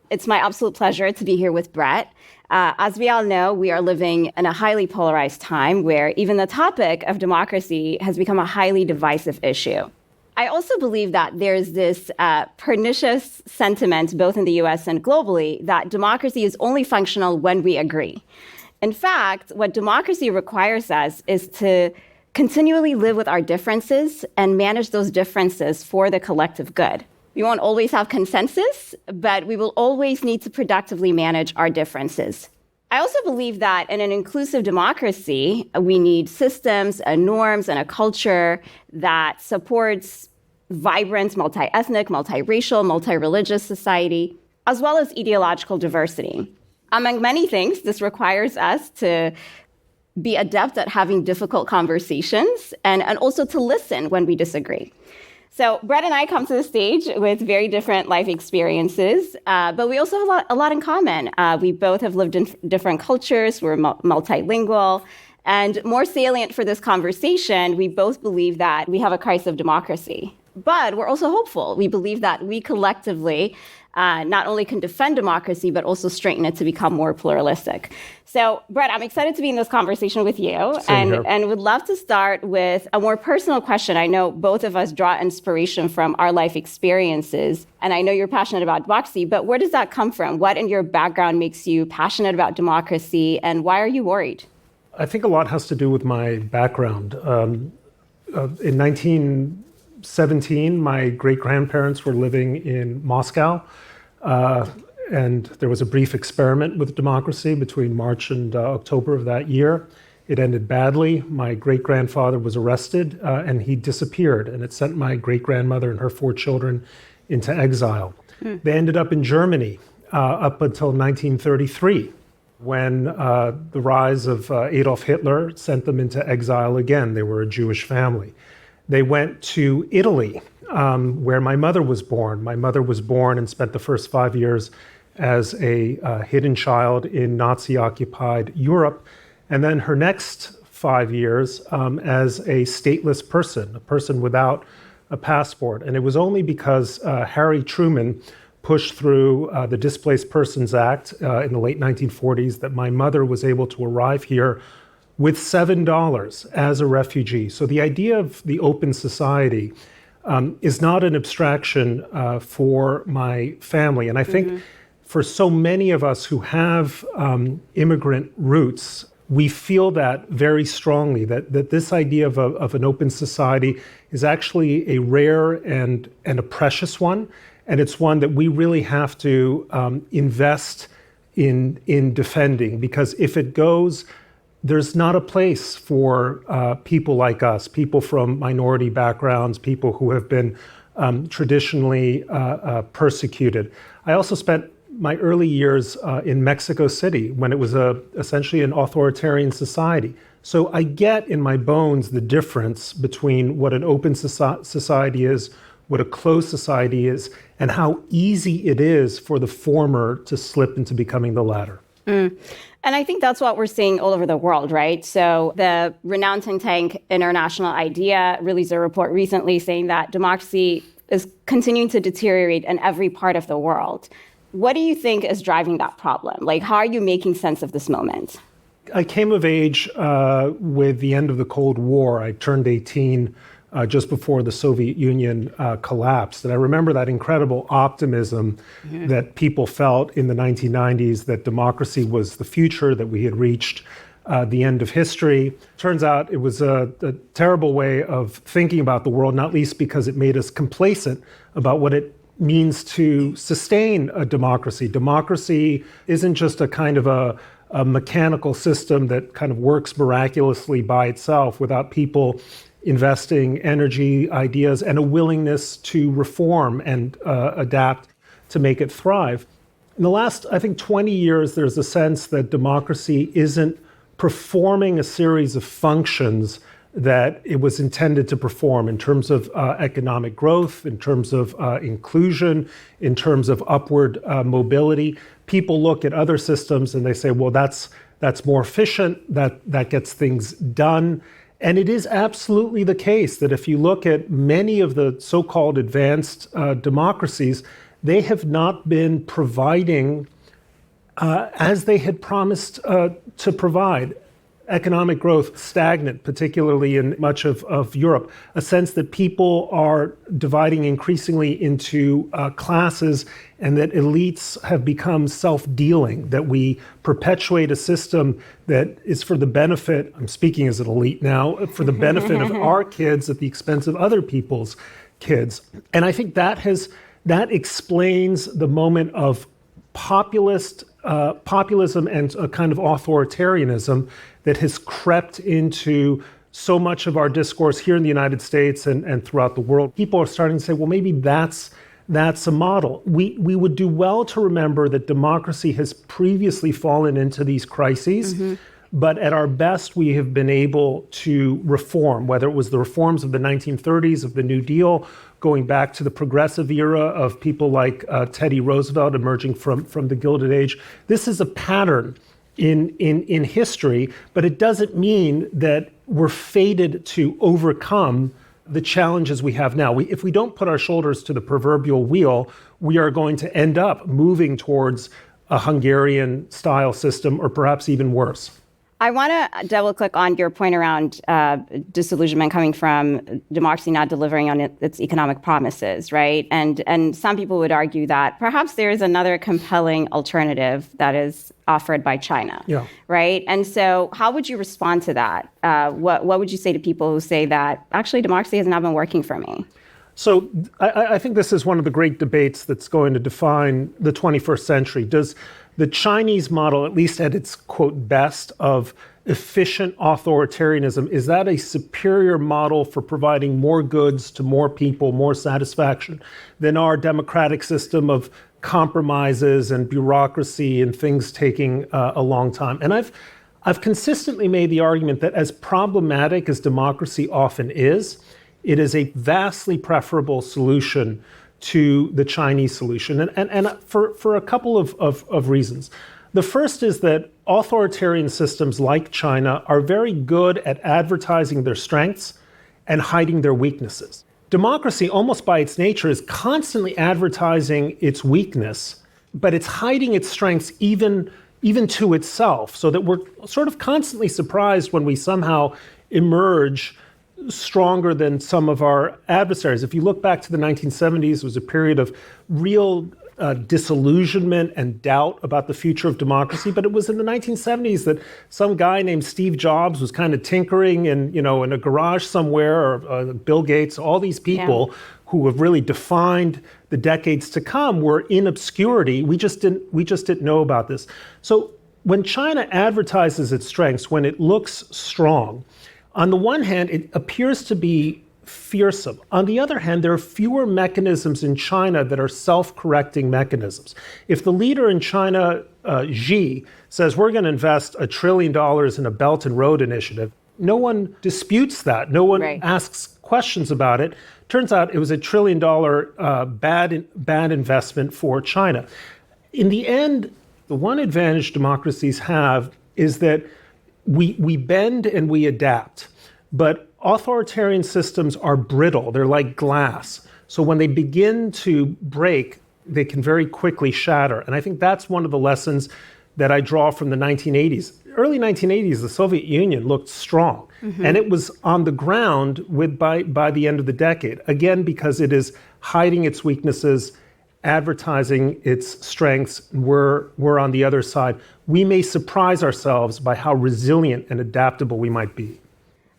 It's my absolute pleasure to be here with Brett. As we all know, we are living in a highly polarized time where even the topic of democracy has become a highly divisive issue. I also believe that there's this pernicious sentiment, both in the US and globally, that democracy is only functional when we agree. In fact, what democracy requires us is to continually live with our differences and manage those differences for the collective good. We won't always have consensus, but we will always need to productively manage our differences. I also believe that in an inclusive democracy, we need systems and norms and a culture that supports vibrant, multi-ethnic, multiracial, multi-religious society, as well as ideological diversity. Among many things, this requires us to be adept at having difficult conversations and also to listen when we disagree. So Brett and I come to the stage with very different life experiences, but we also have a lot in common. We both have lived in different cultures, we're multilingual, and more salient for this conversation, we both believe that we have a crisis of democracy. But we're also hopeful. We believe that we collectively not only can defend democracy, but also strengthen it to become more pluralistic. So, Brett, I'm excited to be in this conversation with you and would love to start with a more personal question. I know both of us draw inspiration from our life experiences, and I know you're passionate about democracy, but where does that come from? What in your background makes you passionate about democracy, and why are you worried? I think a lot has to do with my background. In 1917, my great-grandparents were living in Moscow, and there was a brief experiment with democracy between March and October of that year. It ended badly. My great-grandfather was arrested, and he disappeared, and it sent my great-grandmother and her 4 children into exile. They ended up in Germany up until 1933, when the rise of Adolf Hitler sent them into exile again. They were a Jewish family. They went to Italy, where my mother was born. My mother was born and spent the first 5 years as a hidden child in Nazi-occupied Europe, and then her next 5 years as a stateless person, a person without a passport. And it was only because Harry Truman pushed through the Displaced Persons Act in the late 1940s that my mother was able to arrive here with $7 as a refugee. So the idea of the open society is not an abstraction for my family. And I think for so many of us who have immigrant roots, we feel that very strongly, that this idea of an open society is actually a rare and a precious one. And it's one that we really have to invest in defending, because if it goes, there's not a place for people like us, people from minority backgrounds, people who have been traditionally persecuted. I also spent my early years in Mexico City when it was essentially an authoritarian society. So I get in my bones the difference between what an open society is, what a closed society is, and how easy it is for the former to slip into becoming the latter. And I think that's what we're seeing all over the world, right? So the renowned think tank International IDEA released a report recently saying that democracy is continuing to deteriorate in every part of the world. What do you think is driving that problem? Like, how are you making sense of this moment? I came of age with the end of the Cold War. I turned 18 just before the Soviet Union collapsed. And I remember that incredible optimism that people felt in the 1990s, that democracy was the future, that we had reached the end of history. Turns out it was a terrible way of thinking about the world, not least because it made us complacent about what it means to sustain a democracy. Democracy isn't just a kind of a mechanical system that kind of works miraculously by itself without people investing energy, ideas, and a willingness to reform and adapt to make it thrive. In the last, I think, 20 years, there's a sense that democracy isn't performing a series of functions that it was intended to perform in terms of economic growth, in terms of inclusion, in terms of upward mobility. People look at other systems and they say, well, that's more efficient, that gets things done. And it is absolutely the case that if you look at many of the so-called advanced democracies, they have not been providing as they had promised to provide. Economic growth stagnant, particularly in much of Europe, a sense that people are dividing increasingly into classes and that elites have become self-dealing, that we perpetuate a system that is for the benefit, I'm speaking as an elite now, for the benefit of our kids at the expense of other people's kids. And I think that explains the moment of populism and a kind of authoritarianism that has crept into so much of our discourse here in the United States and throughout the world. People are starting to say, well, maybe that's a model. We would do well to remember that democracy has previously fallen into these crises, but at our best, we have been able to reform, whether it was the reforms of the 1930s, of the New Deal, going back to the progressive era of people like Teddy Roosevelt emerging from the Gilded Age. This is a pattern in history, but it doesn't mean that we're fated to overcome the challenges we have now. If we don't put our shoulders to the proverbial wheel, we are going to end up moving towards a Hungarian-style system, or perhaps even worse. I want to double click on your point around disillusionment coming from democracy not delivering on its economic promises, right? And some people would argue that perhaps there is another compelling alternative that is offered by China, right? And so how would you respond to that? What would you say to people who say that actually democracy has not been working for me? So I think this is one of the great debates that's going to define the 21st century. Does the Chinese model, at least at its, quote, best, of efficient authoritarianism, is that a superior model for providing more goods to more people, more satisfaction, than our democratic system of compromises and bureaucracy and things taking a long time? And I've consistently made the argument that as problematic as democracy often is, it is a vastly preferable solution to the Chinese solution, and for a couple of reasons. The first is that authoritarian systems like China are very good at advertising their strengths and hiding their weaknesses. Democracy, almost by its nature, is constantly advertising its weakness, but it's hiding its strengths even to itself, so that we're sort of constantly surprised when we somehow emerge stronger than some of our adversaries. If you look back to the 1970s, it was a period of real disillusionment and doubt about the future of democracy. But it was in the 1970s that some guy named Steve Jobs was kind of tinkering in a garage somewhere, or Bill Gates, all these people who have really defined the decades to come were in obscurity. We just didn't know about this. So when China advertises its strengths, when it looks strong, on the one hand, it appears to be fearsome. On the other hand, there are fewer mechanisms in China that are self-correcting mechanisms. If the leader in China, Xi, says we're going to invest $1 trillion in a Belt and Road Initiative, no one disputes that. No one asks questions about it. Turns out it was $1 trillion bad investment for China. In the end, the one advantage democracies have is that we bend and we adapt, but authoritarian systems are brittle. They're like glass. So when they begin to break, they can very quickly shatter. And I think that's one of the lessons that I draw from the 1980s. Early 1980s, the Soviet Union looked strong, and it was on the ground by the end of the decade. Again, because it is hiding its weaknesses, advertising its strengths. We're on the other side. We may surprise ourselves by how resilient and adaptable we might be.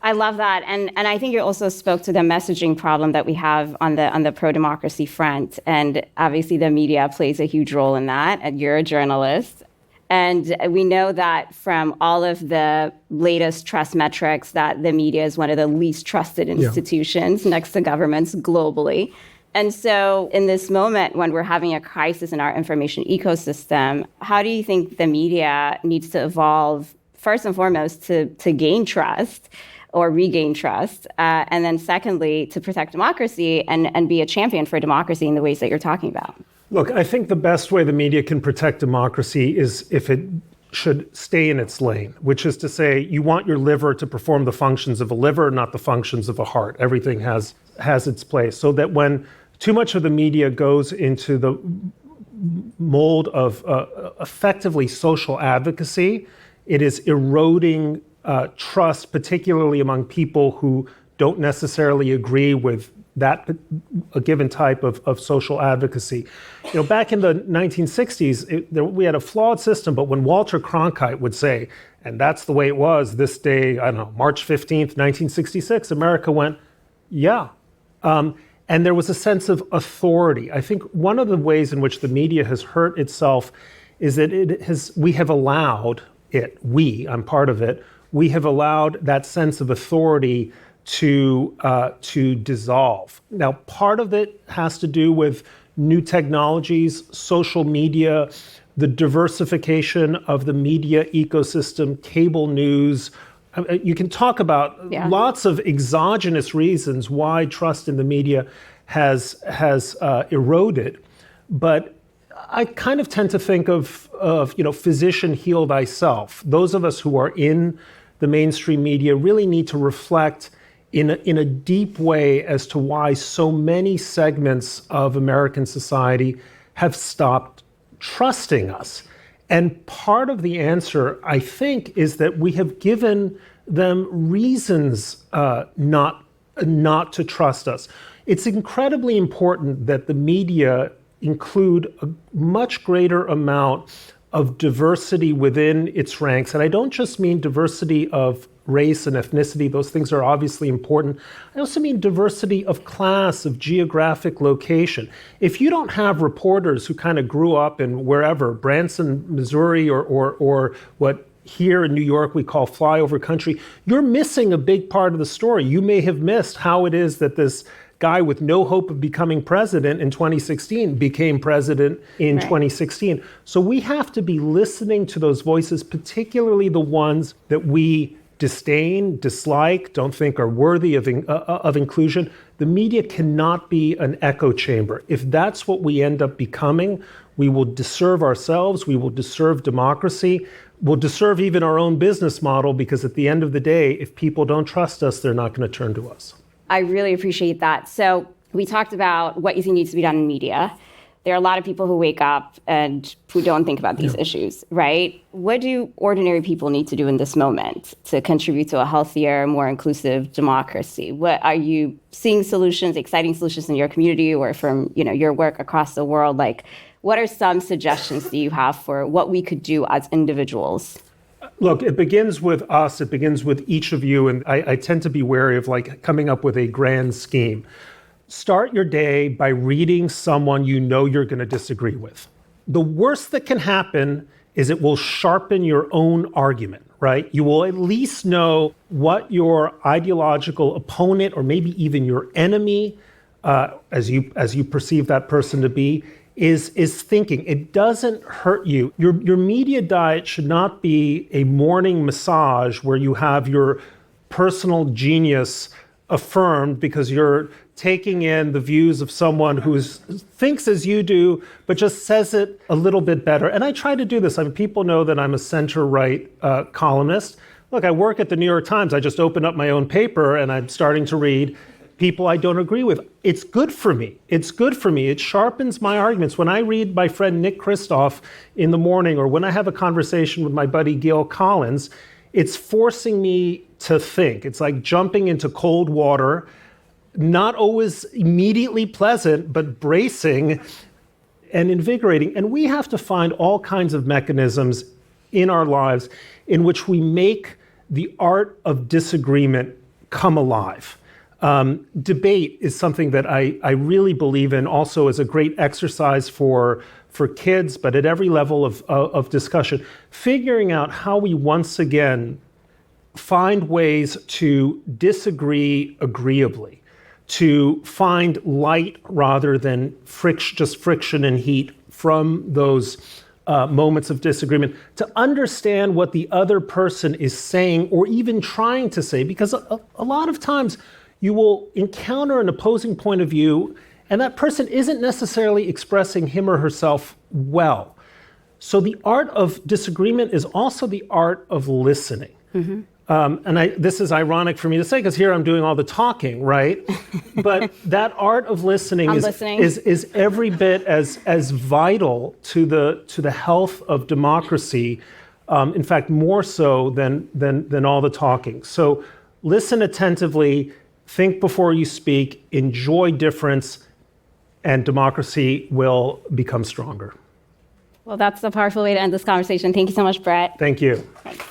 I love that. And I think you also spoke to the messaging problem that we have on the pro-democracy front. And obviously the media plays a huge role in that. And you're a journalist. And we know that from all of the latest trust metrics that the media is one of the least trusted institutions next to governments globally. And so in this moment when we're having a crisis in our information ecosystem, how do you think the media needs to evolve, first and foremost, to gain trust or regain trust, and then secondly, to protect democracy and be a champion for democracy in the ways that you're talking about? Look, I think the best way the media can protect democracy is if it should stay in its lane, which is to say you want your liver to perform the functions of a liver, not the functions of a heart. Everything has its place. So that when Too much of the media goes into the mold of effectively social advocacy. It is eroding trust, particularly among people who don't necessarily agree with a given type of social advocacy. Back in the 1960s, we had a flawed system, but when Walter Cronkite would say, and that's the way it was this day, I don't know, March 15th, 1966, America went, yeah. And there was a sense of authority. I think one of the ways in which the media has hurt itself is that we have allowed it, I'm part of it, we have allowed that sense of authority to dissolve. Now, part of it has to do with new technologies, social media, the diversification of the media ecosystem, cable news. You can talk about lots of exogenous reasons why trust in the media has eroded, but I kind of tend to think of physician heal thyself. Those of us who are in the mainstream media really need to reflect in a deep way as to why so many segments of American society have stopped trusting us. And part of the answer, I think, is that we have given them reasons not to trust us. It's incredibly important that the media include a much greater amount of diversity within its ranks. And I don't just mean diversity of race and ethnicity. Those things are obviously important. I also mean diversity of class, of geographic location. If you don't have reporters who kind of grew up in wherever, Branson, Missouri, or what here in New York we call flyover country, you're missing a big part of the story. You may have missed how it is that this guy with no hope of becoming president in 2016 became president in 2016. So we have to be listening to those voices, particularly the ones that we disdain, dislike, don't think are worthy of inclusion. The media cannot be an echo chamber. If that's what we end up becoming, we will disserve ourselves, we will disserve democracy, we'll disserve even our own business model, because at the end of the day, if people don't trust us, they're not going to turn to us. I really appreciate that. So we talked about what you think needs to be done in media. There are a lot of people who wake up and who don't think about these issues, right? What do ordinary people need to do in this moment to contribute to a healthier, more inclusive democracy? What are you seeing solutions, exciting solutions in your community or from your work across the world? Like, what are some suggestions that you have for what we could do as individuals? Look, it begins with us. It begins with each of you. And I tend to be wary of coming up with a grand scheme. Start your day by reading someone you know you're going to disagree with. The worst that can happen is it will sharpen your own argument, right? You will at least know what your ideological opponent or maybe even your enemy, as you perceive that person to be, is thinking. It doesn't hurt you. Your media diet should not be a morning massage where you have your personal genius affirmed because you're taking in the views of someone who thinks as you do, but just says it a little bit better. And I try to do this. I mean, people know that I'm a center-right columnist. Look, I work at the New York Times. I just open up my own paper and I'm starting to read people I don't agree with. It's good for me. It's good for me. It sharpens my arguments. When I read my friend Nick Kristof in the morning, or when I have a conversation with my buddy Gail Collins, it's forcing me to think. It's like jumping into cold water, not always immediately pleasant, but bracing and invigorating. And we have to find all kinds of mechanisms in our lives in which we make the art of disagreement come alive. Debate is something that I really believe in, also as a great exercise for kids, but at every level of discussion. Figuring out how we once again find ways to disagree agreeably, to find light rather than just friction and heat from those moments of disagreement, to understand what the other person is saying or even trying to say, because a lot of times you will encounter an opposing point of view and that person isn't necessarily expressing him or herself well. So the art of disagreement is also the art of listening. Mm-hmm. This is ironic for me to say because here I'm doing all the talking, right? But that art of listening is every bit as vital to the health of democracy. In fact, more so than all the talking. So listen attentively, think before you speak, enjoy difference, and democracy will become stronger. Well, that's a powerful way to end this conversation. Thank you so much, Brett. Thank you. Thanks.